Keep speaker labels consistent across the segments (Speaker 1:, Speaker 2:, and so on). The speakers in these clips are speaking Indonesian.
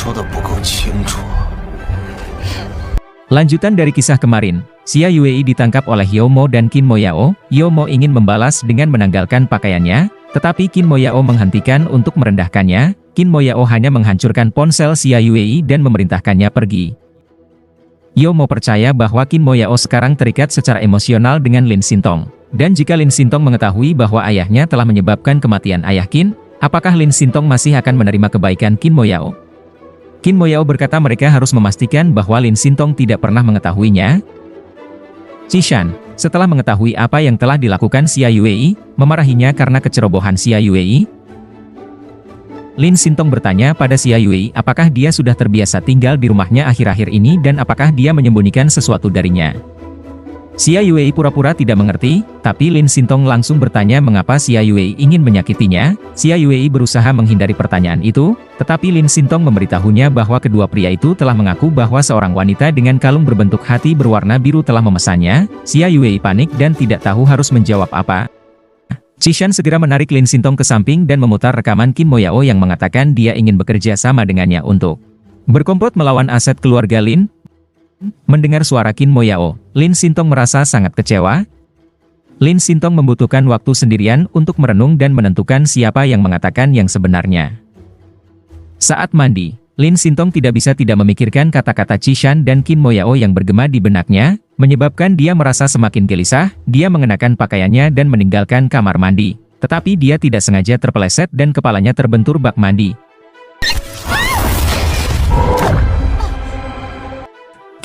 Speaker 1: 说的不够清楚。
Speaker 2: Lanjutan dari kisah kemarin, Xia Yuei ditangkap oleh Youmo dan Qin Moyao. Youmo ingin membalas dengan menanggalkan pakaiannya, tetapi Qin Moyao menghentikan untuk merendahkannya. Qin Moyao hanya menghancurkan ponsel Xia Yuei dan memerintahkannya pergi. Youmo percaya bahwa Qin Moyao sekarang terikat secara emosional dengan Lin Xintong. Dan jika Lin Xintong mengetahui bahwa ayahnya telah menyebabkan kematian ayah Qin, apakah Lin Xintong masih akan menerima kebaikan Qin Moyao? Qin Moyao berkata mereka harus memastikan bahwa Lin Xintong tidak pernah mengetahuinya. Qishan, setelah mengetahui apa yang telah dilakukan Xia Yuei, memarahinya karena kecerobohan Xia Yuei. Lin Xintong bertanya pada Xia Yuei apakah dia sudah terbiasa tinggal di rumahnya akhir-akhir ini dan apakah dia menyembunyikan sesuatu darinya. Xia Yuei pura-pura tidak mengerti, tapi Lin Xintong langsung bertanya mengapa Xia Yuei ingin menyakitinya. Xia Yuei berusaha menghindari pertanyaan itu, tetapi Lin Xintong memberitahunya bahwa kedua pria itu telah mengaku bahwa seorang wanita dengan kalung berbentuk hati berwarna biru telah memesannya. Xia Yuei panik dan tidak tahu harus menjawab apa. Qishan segera menarik Lin Xintong ke samping dan memutar rekaman Qin Moyao yang mengatakan dia ingin bekerja sama dengannya untuk berkomplot melawan aset keluarga Lin. Mendengar suara Qin Moyao, Lin Xintong merasa sangat kecewa. Lin Xintong membutuhkan waktu sendirian untuk merenung dan menentukan siapa yang mengatakan yang sebenarnya. Saat mandi, Lin Xintong tidak bisa tidak memikirkan kata-kata Qishan dan Qin Moyao yang bergema di benaknya, menyebabkan dia merasa semakin gelisah. Dia mengenakan pakaiannya dan meninggalkan kamar mandi. Tetapi dia tidak sengaja terpeleset dan kepalanya terbentur bak mandi.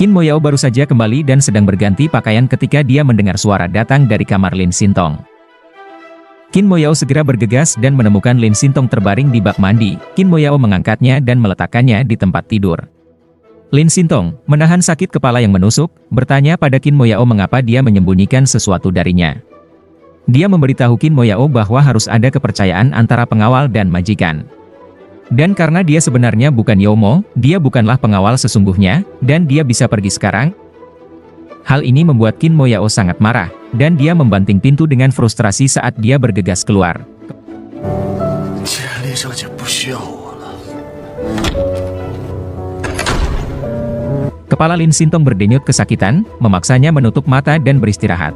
Speaker 2: Qin Moyao baru saja kembali dan sedang berganti pakaian ketika dia mendengar suara datang dari kamar Lin Xintong. Qin Moyao segera bergegas dan menemukan Lin Xintong terbaring di bak mandi. Qin Moyao mengangkatnya dan meletakkannya di tempat tidur. Lin Xintong, menahan sakit kepala yang menusuk, bertanya pada Qin Moyao mengapa dia menyembunyikan sesuatu darinya. Dia memberitahu Qin Moyao bahwa harus ada kepercayaan antara pengawal dan majikan. Dan karena dia sebenarnya bukan Youmo, dia bukanlah pengawal sesungguhnya, dan dia bisa pergi sekarang. Hal ini membuat Qin Moyao sangat marah, dan dia membanting pintu dengan frustrasi saat dia bergegas keluar. Kepala Lin Xintong berdenyut kesakitan, memaksanya menutup mata dan beristirahat.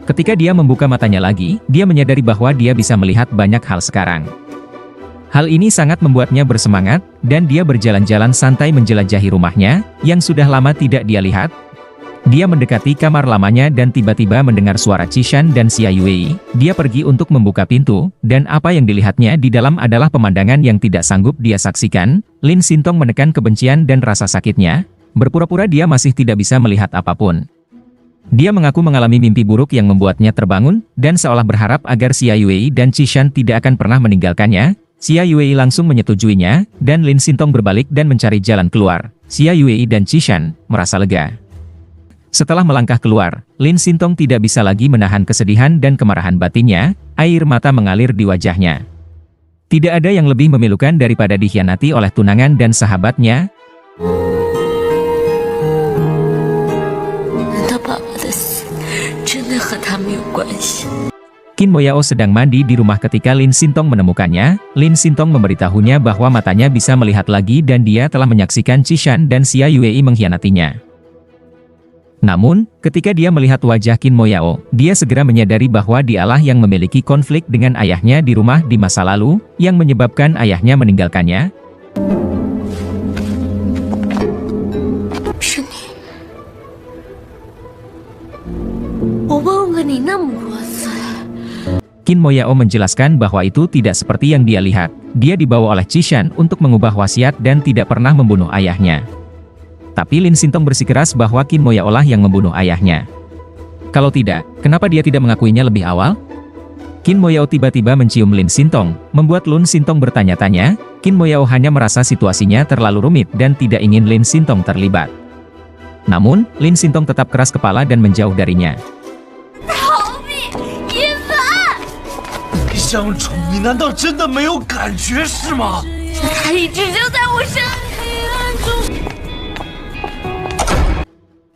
Speaker 2: Ketika dia membuka matanya lagi, dia menyadari bahwa dia bisa melihat banyak hal sekarang. Hal ini sangat membuatnya bersemangat, dan dia berjalan-jalan santai menjelajahi rumahnya, yang sudah lama tidak dia lihat. Dia mendekati kamar lamanya dan tiba-tiba mendengar suara Qishan dan Xia Yuei. Dia pergi untuk membuka pintu, dan apa yang dilihatnya di dalam adalah pemandangan yang tidak sanggup dia saksikan. Lin Xintong menekan kebencian dan rasa sakitnya, berpura-pura dia masih tidak bisa melihat apapun. Dia mengaku mengalami mimpi buruk yang membuatnya terbangun, dan seolah berharap agar Xia Yuei dan Qishan tidak akan pernah meninggalkannya. Xia Yuei langsung menyetujuinya, dan Lin Xintong berbalik dan mencari jalan keluar. Xia Yuei dan Qishan merasa lega. Setelah melangkah keluar, Lin Xintong tidak bisa lagi menahan kesedihan dan kemarahan batinnya, air mata mengalir di wajahnya. Tidak ada yang lebih memilukan daripada dikhianati oleh tunangan dan sahabatnya. Qin Moyao sedang mandi di rumah ketika Lin Xintong menemukannya. Lin Xintong memberitahunya bahwa matanya bisa melihat lagi dan dia telah menyaksikan Qishan dan Xia Yuei mengkhianatinya. Namun, ketika dia melihat wajah Qin Moyao, dia segera menyadari bahwa dialah yang memiliki konflik dengan ayahnya di rumah di masa lalu, yang menyebabkan ayahnya meninggalkannya. Qin Moyao menjelaskan bahwa itu tidak seperti yang dia lihat. Dia dibawa oleh Qishan untuk mengubah wasiat dan tidak pernah membunuh ayahnya. Tapi Lin Xintong bersikeras bahwa Qin Moyao lah yang membunuh ayahnya. Kalau tidak, kenapa dia tidak mengakuinya lebih awal? Qin Moyao tiba-tiba mencium Lin Xintong, membuat Lin Xintong bertanya-tanya. Qin Moyao hanya merasa situasinya terlalu rumit dan tidak ingin Lin Xintong terlibat. Namun, Lin Xintong tetap keras kepala dan menjauh darinya.
Speaker 1: 相处，你难道真的没有感觉是吗？
Speaker 3: 他一直就在我身体。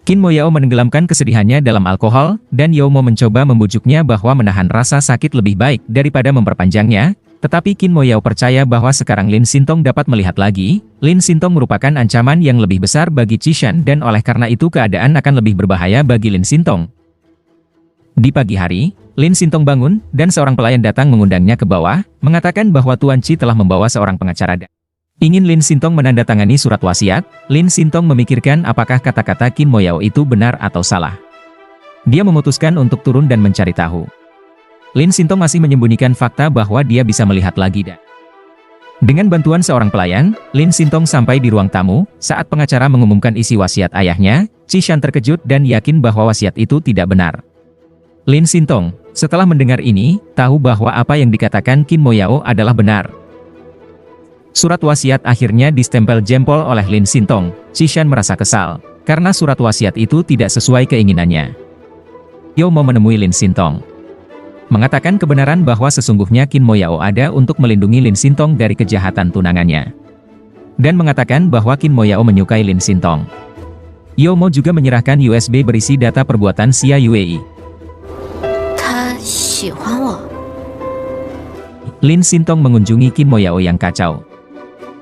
Speaker 2: Qin Moyao menenggelamkan kesedihannya dalam alkohol, dan Youmo mencoba membujuknya bahwa menahan rasa sakit lebih baik daripada memperpanjangnya. Tetapi Qin Moyao percaya bahwa sekarang Lin Xintong dapat melihat lagi. Lin Xintong merupakan ancaman yang lebih besar bagi Qishan dan oleh karena itu keadaan akan lebih berbahaya bagi Lin Xintong. Di pagi hari, Lin Xintong bangun dan seorang pelayan datang mengundangnya ke bawah, mengatakan bahwa Tuan Qi telah membawa seorang pengacara. Ingin Lin Xintong menandatangani surat wasiat. Lin Xintong memikirkan apakah kata-kata Qin Moyao itu benar atau salah. Dia memutuskan untuk turun dan mencari tahu. Lin Xintong masih menyembunyikan fakta bahwa dia bisa melihat lagi. Dengan bantuan seorang pelayan, Lin Xintong sampai di ruang tamu. Saat pengacara mengumumkan isi wasiat ayahnya, Qishan terkejut dan yakin bahwa wasiat itu tidak benar. Lin Xintong, setelah mendengar ini, tahu bahwa apa yang dikatakan Qin Moyao adalah benar. Surat wasiat akhirnya distempel jempol oleh Lin Xintong. Qishan merasa kesal, karena surat wasiat itu tidak sesuai keinginannya. Yo mau menemui Lin Xintong, mengatakan kebenaran bahwa sesungguhnya Qin Moyao ada untuk melindungi Lin Xintong dari kejahatan tunangannya. Dan mengatakan bahwa Qin Moyao menyukai Lin Xintong. Yo Mo juga menyerahkan USB berisi data perbuatan Xia Yuei. Lin Xintong mengunjungi Qin Moyao yang kacau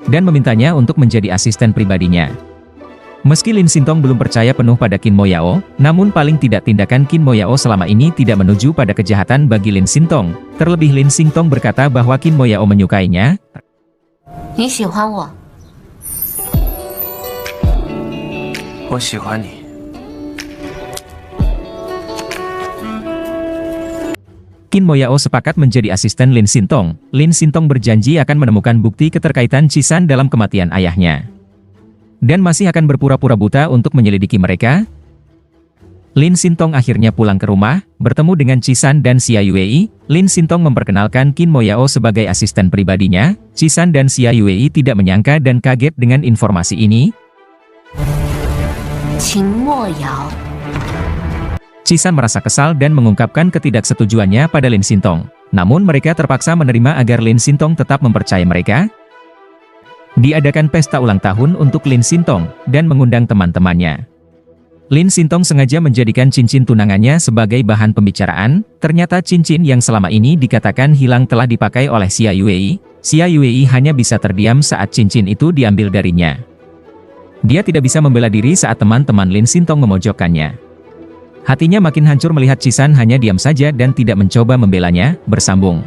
Speaker 2: dan memintanya untuk menjadi asisten pribadinya. Meski Lin Xintong belum percaya penuh pada Qin Moyao, namun paling tidak tindakan Qin Moyao selama ini tidak menuju pada kejahatan bagi Lin Xintong. Terlebih Lin Xintong berkata bahwa Qin Moyao menyukainya. Qin Moyao sepakat menjadi asisten Lin Xintong. Lin Xintong berjanji akan menemukan bukti keterkaitan Qishan dalam kematian ayahnya. Dan masih akan berpura-pura buta untuk menyelidiki mereka. Lin Xintong akhirnya pulang ke rumah, bertemu dengan Qishan dan Xia Yuei. Lin Xintong memperkenalkan Qin Moyao sebagai asisten pribadinya. Qishan dan Xia Yuei tidak menyangka dan kaget dengan informasi ini. Qishan merasa kesal dan mengungkapkan ketidaksetujuannya pada Lin Xintong. Namun mereka terpaksa menerima agar Lin Xintong tetap mempercayai mereka. Diadakan pesta ulang tahun untuk Lin Xintong, dan mengundang teman-temannya. Lin Xintong sengaja menjadikan cincin tunangannya sebagai bahan pembicaraan. Ternyata cincin yang selama ini dikatakan hilang telah dipakai oleh Xia Yuei. Xia Yuei hanya bisa terdiam saat cincin itu diambil darinya. Dia tidak bisa membela diri saat teman-teman Lin Xintong memojokkannya. Hatinya makin hancur melihat Qishan hanya diam saja dan tidak mencoba membelanya. Bersambung.